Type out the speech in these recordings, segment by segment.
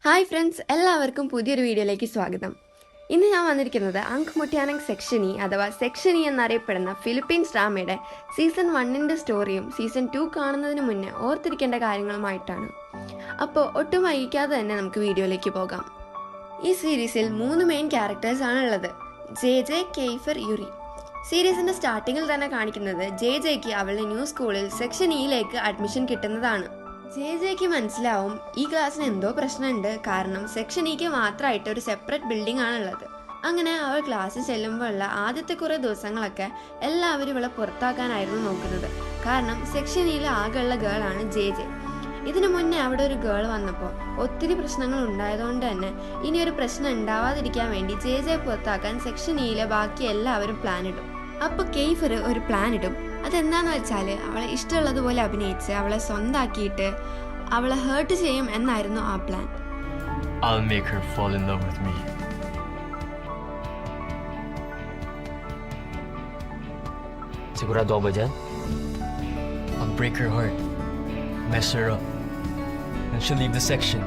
Hi friends, എല്ലാവർക്കും പുതിയൊരു വീഡിയോയിലേക്ക് സ്വാഗതം. ഇന്ന് ഞാൻ വന്നിരിക്കുന്നത് അങ്ക് മുട്ടിയാനങ് സെക്ഷനി അഥവാ സെക്ഷനി എന്നറിയപ്പെടുന്ന ഫിലിപ്പീൻസ് ഡ്രാമയുടെ സീസൺ 1ൻ്റെ സ്റ്റോറിയും സീസൺ 2 കാണുന്നതിന് മുന്നേ ഓർത്തിരിക്കേണ്ട കാര്യങ്ങളുമായിട്ടാണ്. അപ്പോൾ ഒട്ടും വൈകിക്കാതെ തന്നെ നമുക്ക് വീഡിയോയിലേക്ക് പോകാം. ഈ സീരീസിൽ 3 മെയിൻ ക്യാരക്ടേഴ്സ് ആണുള്ളത്: ജെ ജെ, കെയ്ഫർ, യുറി. സീരീസിൻ്റെ സ്റ്റാർട്ടിങ്ങിൽ തന്നെ കാണിക്കുന്നത് ജെ ജെക്ക് അവളുടെ ന്യൂ സ്കൂളിൽ സെക്ഷൻ ഇയിലേക്ക് അഡ്മിഷൻ കിട്ടുന്നതാണ്. ജെ ജെക്ക് മനസ്സിലാവും ഈ ക്ലാസ്സിന് എന്തോ പ്രശ്നമുണ്ട്, കാരണം സെക്ഷൻ ഇക്ക് മാത്രമായിട്ട് ഒരു സെപ്പറേറ്റ് ബിൽഡിംഗ് ആണുള്ളത്. അങ്ങനെ അവൾ ക്ലാസ്സിൽ ചെല്ലുമ്പോഴുള്ള ആദ്യത്തെ കുറേ ദിവസങ്ങളൊക്കെ എല്ലാവരും ഇവളെ പുറത്താക്കാനായിരുന്നു നോക്കുന്നത്. കാരണം സെക്ഷൻ ഇയിൽ ആകെയുള്ള ഗേളാണ് ജെ ജെ. ഇതിനു മുന്നേ അവിടെ ഒരു ഗേൾ വന്നപ്പോൾ ഒത്തിരി പ്രശ്നങ്ങൾ ഉണ്ടായതുകൊണ്ട് തന്നെ ഇനിയൊരു പ്രശ്നം ഉണ്ടാവാതിരിക്കാൻ വേണ്ടി ജെ ജെ പുറത്താക്കാൻ സെക്ഷൻ ഇയിലെ ബാക്കി എല്ലാവരും പ്ലാൻ ഇടും. അപ്പോൾ കെയ്ഫർ ഒരു പ്ലാൻ ഇടും. അതെന്താന്ന് വെച്ചാൽ അവളെ ഇഷ്ടമുള്ളതുപോലെ അഭിനയിച്ച് അവളെ സ്വന്താക്കിയിട്ട് അവളെ ഹേർട്ട് ചെയ്യും എന്നായിരുന്നു ആ plan. I'll make her fall in love with me. Sigurado ba dyan? I'll break her heart, mess her up, and she'll leave the section.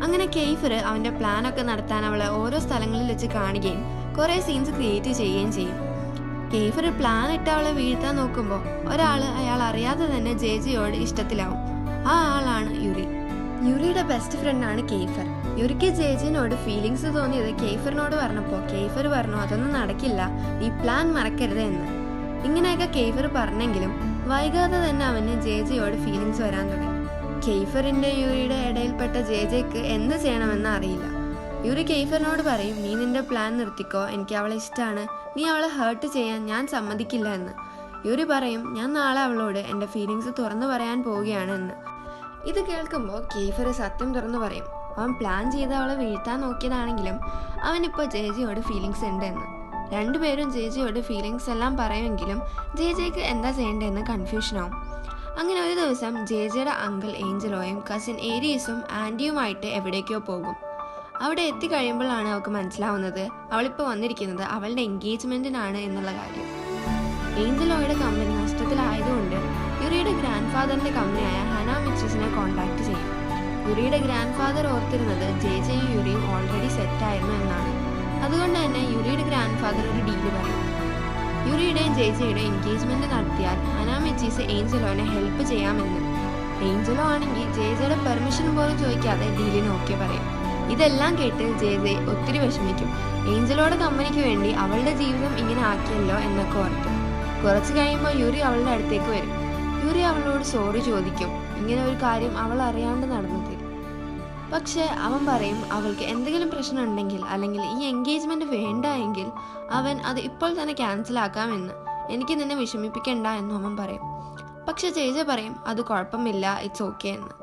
അങ്ങനെ കെയ്ഫർ അവൻ്റെ പ്ലാനൊക്കെ നടത്താൻ അവളെ ഓരോ സ്ഥലങ്ങളിൽ വെച്ച് കാണുകയും കുറേ സീൻസ് ക്രിയേറ്റ് ചെയ്യുകയും ചെയ്യും. കെയ്ഫർ പ്ലാൻ ഇട്ട് അവളെ വീഴ്ത്താൻ നോക്കുമ്പോൾ ഒരാൾ അയാൾ അറിയാതെ തന്നെ ജെ ജെയോട് ഇഷ്ടത്തിലാവും. ആ ആളാണ് യുറി. യുറിയുടെ ബെസ്റ്റ് ഫ്രണ്ടാണ് കെയ്ഫർ. യുറിക്ക് ജെ ജെനോട് ഫീലിങ്സ് തോന്നിയത് കെയ്ഫറിനോട് പറഞ്ഞപ്പോൾ കെയ്ഫർ പറഞ്ഞു, അതൊന്നും നടക്കില്ല, ഈ പ്ലാൻ മറക്കരുത് എന്ന്. ഇങ്ങനെയൊക്കെ കെയ്ഫർ പറഞ്ഞെങ്കിലും വൈകാതെ തന്നെ അവന് ജെ ജെയോട് ഫീലിങ്സ് വരാൻ തുടങ്ങി. കെയ്ഫറിന്റെ യുറിയുടെ ഇടയിൽപ്പെട്ട ജെ ജെക്ക് എന്ത് ചെയ്യണമെന്ന് അറിയില്ല. യുറി കെയ്ഫറിനോട് പറയും, നീ നിന്റെ പ്ലാൻ നിർത്തിക്കോ, എനിക്ക് അവളെ ഇഷ്ടമാണ്, നീ അവളെ ഹേർട്ട് ചെയ്യാൻ ഞാൻ സമ്മതിക്കില്ല എന്ന്. യുറി പറയും, ഞാൻ നാളെ അവളോട് എൻ്റെ ഫീലിങ്സ് തുറന്നു പറയാൻ പോവുകയാണ് എന്ന്. ഇത് കേൾക്കുമ്പോൾ കെയ്ഫർ സത്യം തുറന്നു പറയും. അവൻ പ്ലാൻ ചെയ്ത് അവളെ വീഴ്ത്താൻ നോക്കിയതാണെങ്കിലും അവനിപ്പോൾ ജെ ജെയോട് ഫീലിങ്സ് ഉണ്ട് എന്ന്. രണ്ടുപേരും ജെ ജെയോട് ഫീലിങ്സ് എല്ലാം പറയുമെങ്കിലും ജെ ജെക്ക് എന്താ ചെയ്യേണ്ടതെന്ന് കൺഫ്യൂഷനാവും. അങ്ങനെ ഒരു ദിവസം ജെ ജെയുടെ അങ്കിൾ ഏഞ്ചലോയും കസിൻ ഏരീസും ആൻറ്റിയുമായിട്ട് എവിടേക്കോ പോകും. അവിടെ എത്തിക്കഴിയുമ്പോഴാണ് അവൾക്ക് മനസ്സിലാവുന്നത് അവളിപ്പോൾ വന്നിരിക്കുന്നത് അവളുടെ എൻഗേജ്മെൻറ്റിനാണ് എന്നുള്ള കാര്യം. ഏഞ്ചലോയുടെ കമ്പനി നഷ്ടത്തിലായതുകൊണ്ട് യുറിയുടെ ഗ്രാൻഡ് ഫാദറിൻ്റെ കമ്പനിയായ ഹനാ മിച്ചിസിനെ കോൺടാക്ട് ചെയ്യും. യുറിയുടെ ഗ്രാൻഡ് ഫാദർ ഓർത്തിരുന്നത് ജെ ജെയും യുറിയും ഓൾറെഡി സെറ്റായിരുന്നു എന്നാണ്. അതുകൊണ്ട് തന്നെ യുറിയുടെ ഗ്രാൻഡ് ഫാദർ ഒരു ഡീല് പറയും. യുറിയുടെയും ജെ ജെയുടെയും എൻഗേജ്മെൻറ്റ് നടത്തിയാൽ ഹനാ മിച്ചീസ് ഏഞ്ചലോനെ ഹെൽപ്പ് ചെയ്യാമെന്ന്. ഏഞ്ചലോ ആണെങ്കിൽ ജെ ജെയുടെ പെർമിഷൻ പോലും ചോദിക്കാതെ ഡീലിന് ഓക്കെ പറയും. ഇതെല്ലാം കേട്ട് ജെ ജെ ഒത്തിരി വിഷമിക്കും. ഏഞ്ചലോയുടെ കമ്പനിക്ക് വേണ്ടി അവളുടെ ജീവിതം ഇങ്ങനെ ആക്കിയല്ലോ എന്നൊക്കെ ഓർത്തു. കുറച്ച് കഴിയുമ്പോൾ യുറി അവളുടെ അടുത്തേക്ക് വരും. യുറി അവളോട് സോറി ചോദിക്കും, ഇങ്ങനെ ഒരു കാര്യം അവൾ അറിയാണ്ട് നടന്നതിൽ. പക്ഷെ അവൻ പറയും അവൾക്ക് എന്തെങ്കിലും പ്രശ്നം ഉണ്ടെങ്കിൽ അല്ലെങ്കിൽ ഈ എൻഗേജ്മെന്റ് വേണ്ട എങ്കിൽ അവൻ അത് ഇപ്പോൾ തന്നെ ക്യാൻസൽ ആക്കാമെന്ന്, എനിക്ക് നിന്നെ വിഷമിപ്പിക്കണ്ട എന്നും അവൻ പറയും. പക്ഷെ ജെ ജെ പറയും അത് കുഴപ്പമില്ല, ഇറ്റ്സ് ഓക്കെ എന്ന്.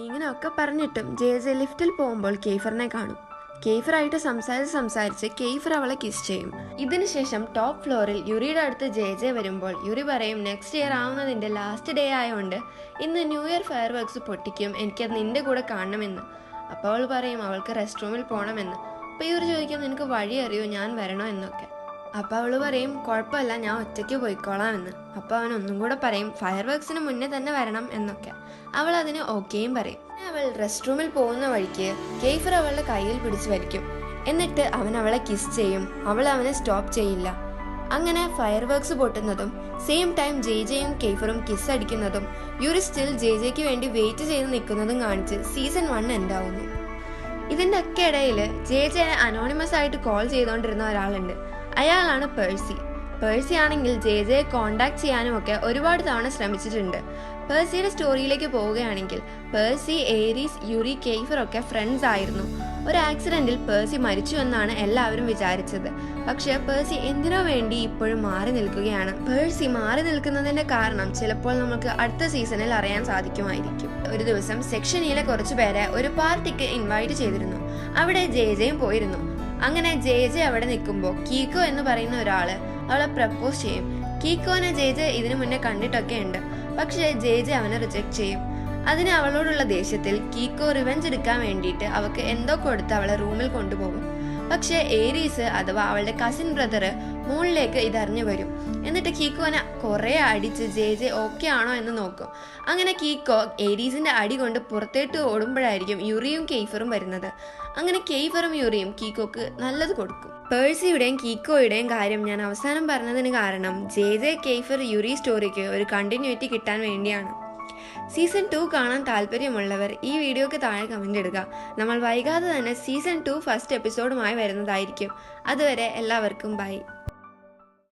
ഇങ്ങനെയൊക്കെ പറഞ്ഞിട്ടും ജെ ജെ ലിഫ്റ്റിൽ പോകുമ്പോൾ കെയ്ഫറിനെ കാണും. കെയ്ഫറായിട്ട് സംസാരിച്ച് കെയ്ഫർ അവളെ കിസ് ചെയ്യും. ഇതിനുശേഷം ടോപ്പ് ഫ്ലോറിൽ യുറിയുടെ അടുത്ത് ജെ ജെ വരുമ്പോൾ യുറി പറയും, നെക്സ്റ്റ് ഇയർ ആവുന്നതിൻ്റെ ലാസ്റ്റ് ഡേ ആയതുകൊണ്ട് ഇന്ന് ന്യൂ ഇയർ ഫയർ വർക്ക്സ് പൊട്ടിക്കും, എനിക്കത് നിന്റെ കൂടെ കാണണമെന്ന്. അപ്പോൾ അവൾ പറയും അവൾക്ക് റെസ്റ്റ് റൂമിൽ പോകണമെന്ന്. അപ്പോൾ യുറി ചോദിക്കും, നിനക്ക് വഴി അറിയോ, ഞാൻ വരണോ എന്നൊക്കെ. അപ്പോൾ അവൾ പറയും കുഴപ്പമില്ല, ഞാൻ ഒറ്റയ്ക്ക് പോയിക്കോളാം എന്ന്. അപ്പോൾ അവൻ ഒന്നും കൂടെ പറയും ഫയർ വർക്ക്സിന് മുന്നേ തന്നെ വരണം എന്നൊക്കെ. അവൾ അതിന് ഓക്കെയും പറയും. അവൾ റെസ്റ്റ് റൂമിൽ പോകുന്ന വഴിക്ക് കെയ്ഫർ അവളുടെ കയ്യിൽ പിടിച്ച് വലിക്കും. എന്നിട്ട് അവൻ അവളെ കിസ് ചെയ്യും. അവൾ അവനെ സ്റ്റോപ്പ് ചെയ്യില്ല. അങ്ങനെ ഫയർ വർക്ക്സ് പൊട്ടുന്നതും സെയിം ടൈം ജെ ജെയും കെയ്ഫറും കിസ് അടിക്കുന്നതും യുറി സ്റ്റിൽ ജെ ജെക്ക് വേണ്ടി വെയിറ്റ് ചെയ്ത് നിൽക്കുന്നതും കാണിച്ച് സീസൺ 1 എൻഡാവുന്നു. ഇതിൻ്റെ ഒക്കെ ഇടയിൽ ജെ ജെ അനോണിമസ് ആയിട്ട് കോൾ ചെയ്തുകൊണ്ടിരുന്ന ഒരാളുണ്ട്. അയാളാണ് പേഴ്സി. പേഴ്സി ആണെങ്കിൽ ജെ ജെയെ കോണ്ടാക്ട് ചെയ്യാനും ഒക്കെ ഒരുപാട് തവണ ശ്രമിച്ചിട്ടുണ്ട്. പേഴ്സിയുടെ സ്റ്റോറിയിലേക്ക് പോവുകയാണെങ്കിൽ പേഴ്സി, ഏരീസ്, യുറി, കെയ്ഫർ ഒക്കെ ഫ്രണ്ട്സ് ആയിരുന്നു. ഒരു ആക്സിഡന്റിൽ പേഴ്സി മരിച്ചു എന്നാണ് എല്ലാവരും വിചാരിച്ചത്. പക്ഷെ പേഴ്സി എന്തിനോ വേണ്ടി ഇപ്പോഴും മാറി നിൽക്കുകയാണ്. പേഴ്സി മാറി നിൽക്കുന്നതിന്റെ കാരണം ചിലപ്പോൾ നമുക്ക് അടുത്ത സീസണിൽ അറിയാൻ സാധിക്കുമായിരിക്കും. ഒരു ദിവസം സെക്ഷനിലെ കുറച്ചു പേരെ ഒരു പാർട്ടിക്ക് ഇൻവൈറ്റ് ചെയ്തിരുന്നു. അവിടെ ജെ ജെയും പോയിരുന്നു. അങ്ങനെ ജെ ജെ അവിടെ നിൽക്കുമ്പോൾ കീക്കോ എന്ന് പറയുന്ന ഒരാള് അവളെ പ്രപ്പോസ് ചെയ്യും. കീക്കോനെ ജെ ജെ ഇതിനു മുന്നേ കണ്ടിട്ടൊക്കെ ഉണ്ട്. പക്ഷേ ജെ ജെ അവനെ റിജക്ട് ചെയ്യും. അതിന് അവളോടുള്ള ദേഷ്യത്തിൽ കീക്കോ റിവെഞ്ച് എടുക്കാൻ വേണ്ടിയിട്ട് അവൾക്ക് എന്തോ കൊടുത്ത് അവളെ റൂമിൽ കൊണ്ടുപോകും. പക്ഷേ ഏരീസ് അഥവാ അവളുടെ കസിൻ ബ്രദർ മുകളിലേക്ക് ഇതറിഞ്ഞു വരും. എന്നിട്ട് കീക്കോനെ കുറെ അടിച്ച് ജെ ജെ ഓക്കെ ആണോ എന്ന് നോക്കും. അങ്ങനെ കീക്കോ ഏരീസിന്റെ അടി കൊണ്ട് പുറത്തേട്ട് ഓടുമ്പോഴായിരിക്കും യുറിയും കെയ്ഫറും വരുന്നത്. അങ്ങനെ കെയ്ഫറും യുറിയും കീക്കോക്ക് നല്ലത് കൊടുക്കും. പേഴ്സിയുടെയും കീക്കോയുടെയും കാര്യം ഞാൻ അവസാനം പറഞ്ഞതിന് കാരണം ജെ ജെ കെയ്ഫർ യുറി സ്റ്റോറിക്ക് ഒരു കണ്ടിന്യൂറ്റി കിട്ടാൻ വേണ്ടിയാണ്. സീസൺ 2 കാണാൻ താല്പര്യമുള്ളവർ ഈ വീഡിയോക്ക് താഴെ കമന്റ് ഇടുക. നമ്മൾ വൈകാതെ തന്നെ സീസൺ 2 ഫസ്റ്റ് എപ്പിസോഡുമായി വരുന്നതായിരിക്കും. അതുവരെ എല്ലാവർക്കും ബൈ.